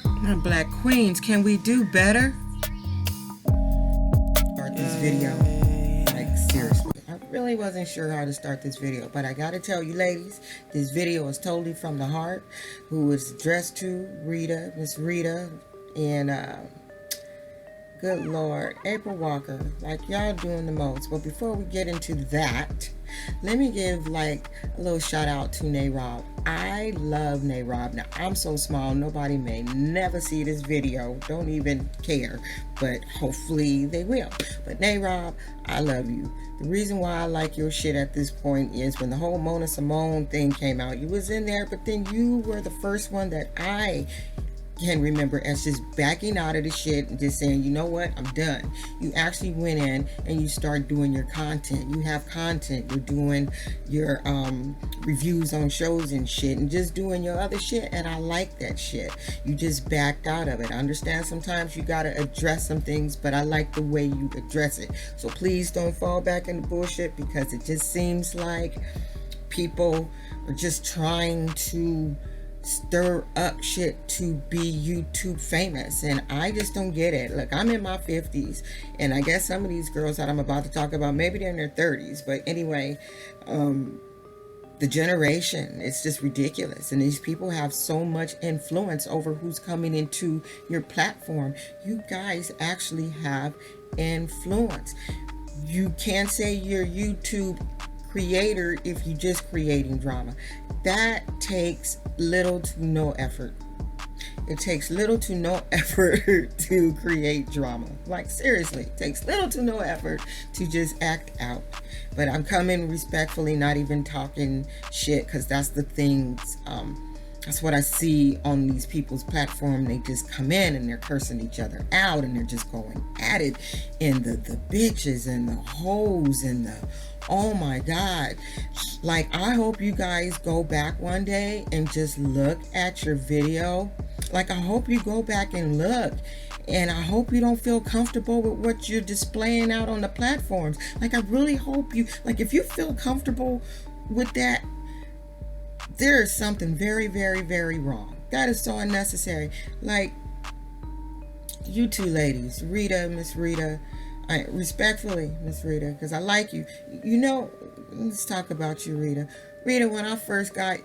My black queens, can we do better? Start this video. Like, seriously. I really wasn't sure how to start this video, but I gotta tell you ladies, this video is totally from the heart. Who is addressed to Rita, Miss Rita, and good Lord, April Walker. Like, y'all doing the most. But before we get into that, let me give like a little shout out to Rob. I love Rob. Now, I'm so small, nobody may never see this video. Don't even care. But hopefully they will. But Rob, I love you. The reason why I like your shit at this point is when the whole Mona Simone thing came out, you was in there, but then you were the first one that I can remember as just backing out of the shit and just saying, you know what, I'm done. You actually went in and you start doing your content. You have content. You're doing your reviews on shows and shit and just doing your other shit, and I like that shit. You just backed out of it. I understand sometimes you gotta address some things, but I like the way you address it. So please don't fall back into bullshit, because it just seems like people are just trying to stir up shit to be YouTube famous, and I just don't get it. Look, I'm in my 50s, and I guess some of these girls that I'm about to talk about, maybe they're in their 30s, but anyway, the generation, it's just ridiculous, and these people have so much influence over who's coming into your platform. You guys actually have influence. You can't say you're YouTube creator if you're just creating drama. That takes little to no effort. It takes little to no effort to create drama. Like, seriously, it takes little to no effort to just act out. But I'm coming respectfully, not even talking shit, because that's the things, that's what I see on these people's platform. They just come in and they're cursing each other out, and they're just going at it, and the bitches and the hoes and the, oh my God. Like, I hope you guys go back one day and just look at your video. Like, I hope you go back and look, and I hope you don't feel comfortable with what you're displaying out on the platforms. Like, I really hope you, like, if you feel comfortable with that, there is something very, very, very wrong. That is so unnecessary. Like, you two ladies, Rita, Miss Rita, respectfully, Miss Rita, because I like you. You know, let's talk about you, Rita. Rita, when I first got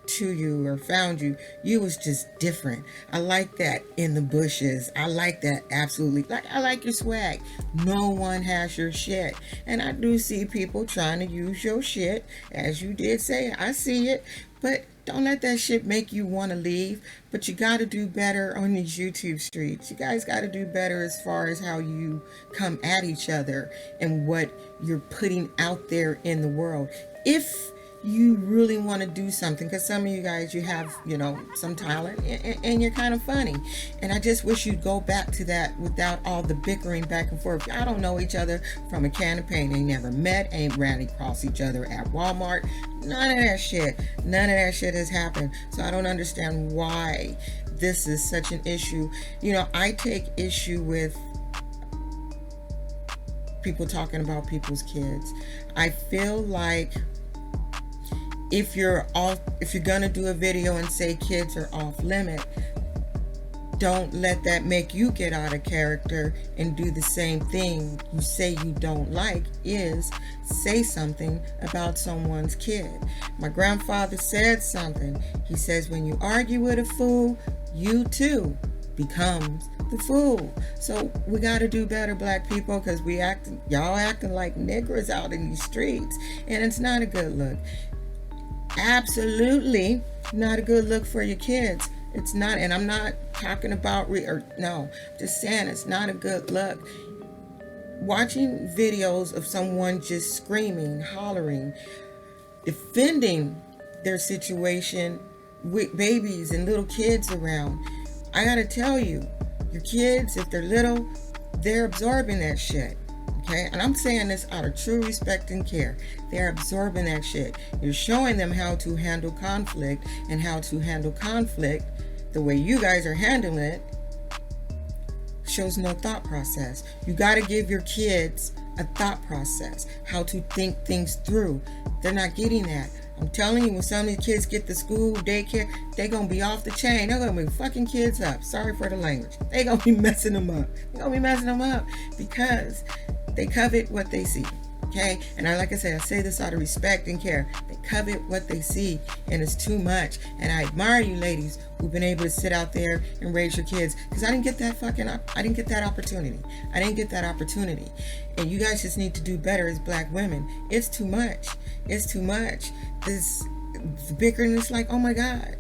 to you or found you, you was just different. I like that in the bushes. I like that, absolutely. Like, I like your swag. No one has your shit. And I do see people trying to use your shit, as you did say. I see it. But don't let that shit make you want to leave. But you got to do better on these YouTube streets. You guys got to do better as far as how you come at each other and what you're putting out there in the world. If you really want to do something, because some of you guys, you have, you know, some talent, and you're kind of funny, and I just wish you'd go back to that without all the bickering back and forth. Y'all don't know each other from a can of paint. Ain't never met, ain't ran across each other at Walmart. None of that shit has happened. So I don't understand why this is such an issue. You know, I take issue with people talking about people's kids. I feel like if you're gonna do a video and say kids are off limit, don't let that make you get out of character and do the same thing you say you don't like, is say something about someone's kid. My grandfather said something. He says, when you argue with a fool, you too becomes the fool. So we got to do better, black people, because y'all acting like niggers out in these streets, and it's not a good look. Absolutely not a good look for your kids. It's not, and I'm not talking about no, just saying it's not a good look. Watching videos of someone just screaming, hollering, defending their situation with babies and little kids around. I gotta tell you, your kids, if they're little, they're absorbing that shit. Okay, and I'm saying this out of true respect and care. They're absorbing that shit. You're showing them how to handle conflict, and how to handle conflict the way you guys are handling it shows no thought process. You got to give your kids a thought process, how to think things through. They're not getting that. I'm telling you, when some of these kids get to school, daycare, they're going to be off the chain. They're going to be fucking kids up. Sorry for the language. They're going to be messing them up. They're going to be messing them up because they covet what they see. Okay? And like I said, I say this out of respect and care. They covet what they see, and it's too much. And I admire you ladies who've been able to sit out there and raise your kids, because I didn't get that opportunity. I didn't get that opportunity. And you guys just need to do better as black women. It's too much. It's too much. This bickering is like, oh my God.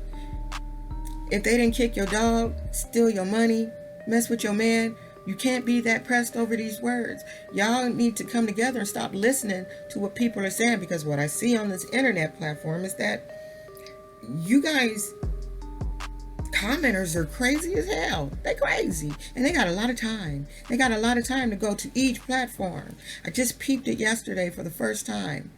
If they didn't kick your dog, steal your money, mess with your man, you can't be that pressed over these words. Y'all need to come together and stop listening to what people are saying, because what I see on this internet platform is that you guys, commenters, are crazy as hell. They're crazy. And they got a lot of time. They got a lot of time to go to each platform. I just peeped it yesterday for the first time.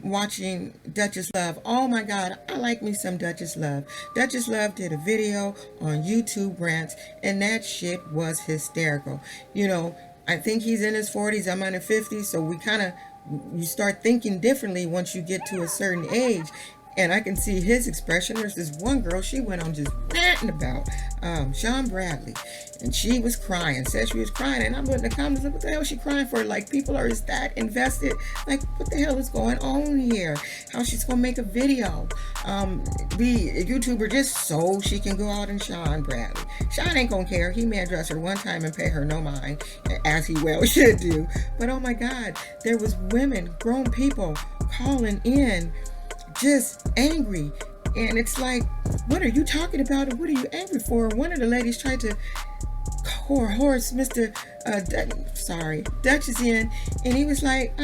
Watching Duchess Love. Oh my God, I like me some Duchess Love. Duchess Love did a video on YouTube rants, and that shit was hysterical. You know, I think he's in his 40s, I'm in his 50s, so you start thinking differently once you get to a certain age. And I can see his expression. There's this one girl, she went on just ranting about Sean Bradley. And she was crying, said she was crying. And I'm in the comments, like, what the hell is she crying for? Like, people are that invested. Like, what the hell is going on here? How she's going to make a video, be a YouTuber just so she can go out and Sean Bradley. Sean ain't going to care. He may address her one time and pay her no mind, as he well should do. But oh my God, there was women, grown people, calling in just angry. And it's like, what are you talking about, and what are you angry for? One of the ladies tried to horse Mr. Dutch is in, and he was like,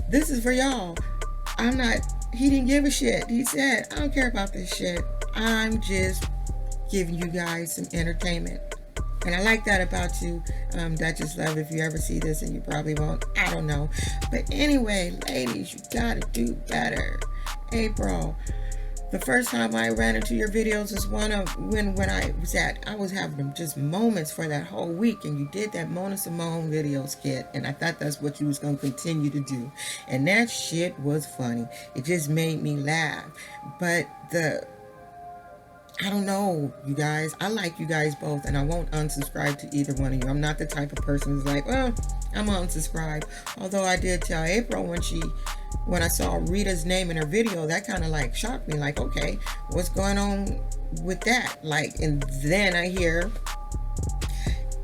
this is for y'all. He didn't give a shit. He said, I don't care about this shit. I'm just giving you guys some entertainment. And I like that about you, Duchess Love. If you ever see this, and you probably won't, I don't know. But anyway, ladies, you gotta do better. April, the first time I ran into your videos is when I was having just moments for that whole week, and you did that Mona Simone video skit, and I thought that's what you was going to continue to do. And that shit was funny. It just made me laugh. But I don't know, you guys. I like you guys both, and I won't unsubscribe to either one of you. I'm not the type of person who's like, well, I'm unsubscribed. Although I did tell April when I saw Rita's name in her video, that kind of like shocked me. Like, okay, what's going on with that? Like, and then I hear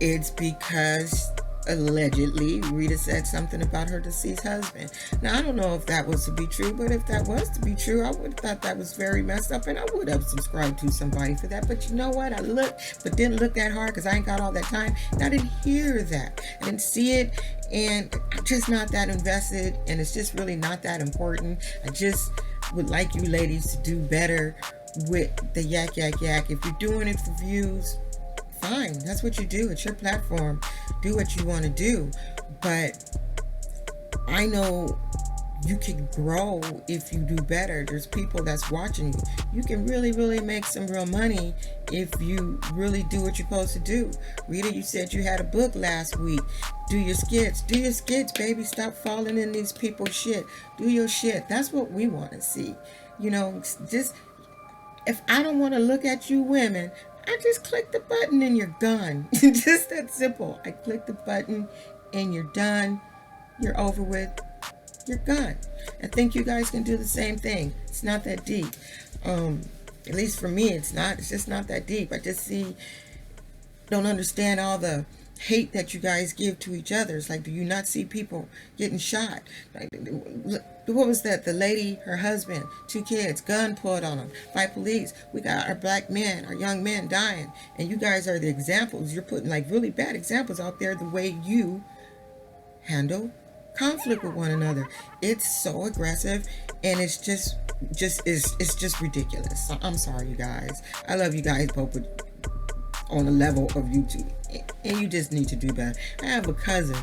it's because allegedly Rita said something about her deceased husband. Now, I don't know if that was to be true, but if that was to be true, I would have thought that was very messed up, and I would have subscribed to somebody for that. But you know what? I looked, but didn't look that hard because I ain't got all that time, and I didn't hear that. I didn't see it, and I'm just not that invested, and it's just really not that important. I just would like you ladies to do better with the yak. If you're doing it for views, fine, that's what you do. It's your platform. Do what you want to do. But I know you can grow if you do better. There's people that's watching you. You can really, really make some real money if you really do what you're supposed to do. Rita, you said you had a book last week. Do your skits. Do your skits, baby. Stop falling in these people's shit. Do your shit. That's what we want to see. You know, just, if I don't want to look at you women, I just click the button and you're done. Just that simple. I click the button and you're done. You're over with. You're gone. I think you guys can do the same thing. It's not that deep. At least for me, it's not. It's just not that deep. I just don't understand all the hate that you guys give to each other. It's like, do you not see people getting shot? Like, what was that? The lady, her husband, 2 kids, gun pulled on them by police. We got our black men, our young men dying. And you guys are the examples. You're putting like really bad examples out there, the way you handle conflict with one another. It's so aggressive, and it's just ridiculous. I'm sorry, you guys. I love you guys both, but on the level of YouTube, and you just need to do better. I have a cousin.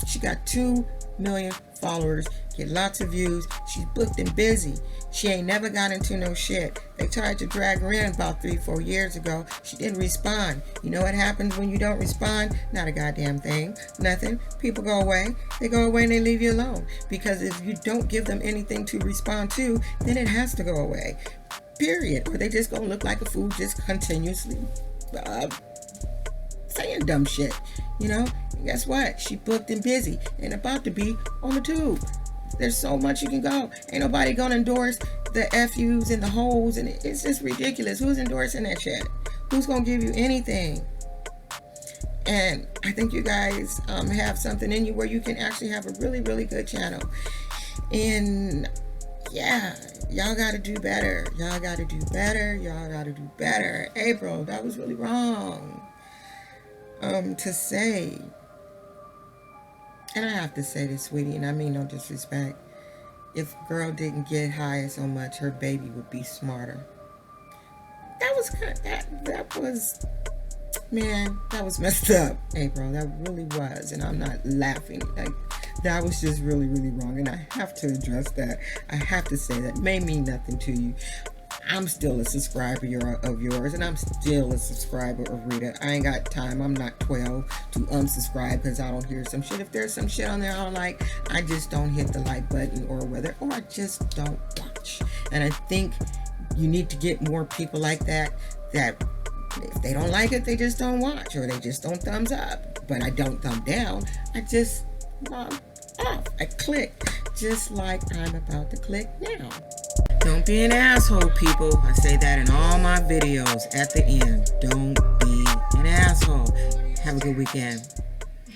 She got 2 million followers, get lots of views. She's booked and busy. She ain't never got into no shit. They tried to drag her in about 3-4 years ago. She didn't respond. You know what happens when you don't respond? Not a goddamn thing. Nothing. People go away. They go away and they leave you alone. Because if you don't give them anything to respond to, then it has to go away. Period. Or they just gonna look like a fool just continuously saying dumb shit. You know? And guess what? She booked and busy and about to be on the tube. There's so much you can go. Ain't nobody gonna endorse the FUs and the holes, and it's just ridiculous. Who's endorsing that shit? Who's gonna give you anything? And I think you guys have something in you where you can actually have a really, really good channel. And yeah, y'all gotta do better. Y'all gotta do better. Y'all gotta do better. April, that was really wrong to say. And I have to say this, sweetie, and I mean no disrespect. If girl didn't get high so much, her baby would be smarter. That was man, that was messed up, April. That really was, and I'm not laughing. Like, that was just really, really wrong, and I have to address that. I have to say that. It may mean nothing to you. I'm still a subscriber of yours, and I'm still a subscriber of Rita. I ain't got time. I'm not 12 to unsubscribe because I don't hear some shit. If there's some shit on there I don't like, I just don't hit the like button or I just don't watch. And I think you need to get more people like that if they don't like it, they just don't watch, or they just don't thumbs up. But I don't thumb down. I just off. I click, just like I'm about to click now. Don't be an asshole, people. I say that in all my videos at the end. Don't be an asshole. Have a good weekend.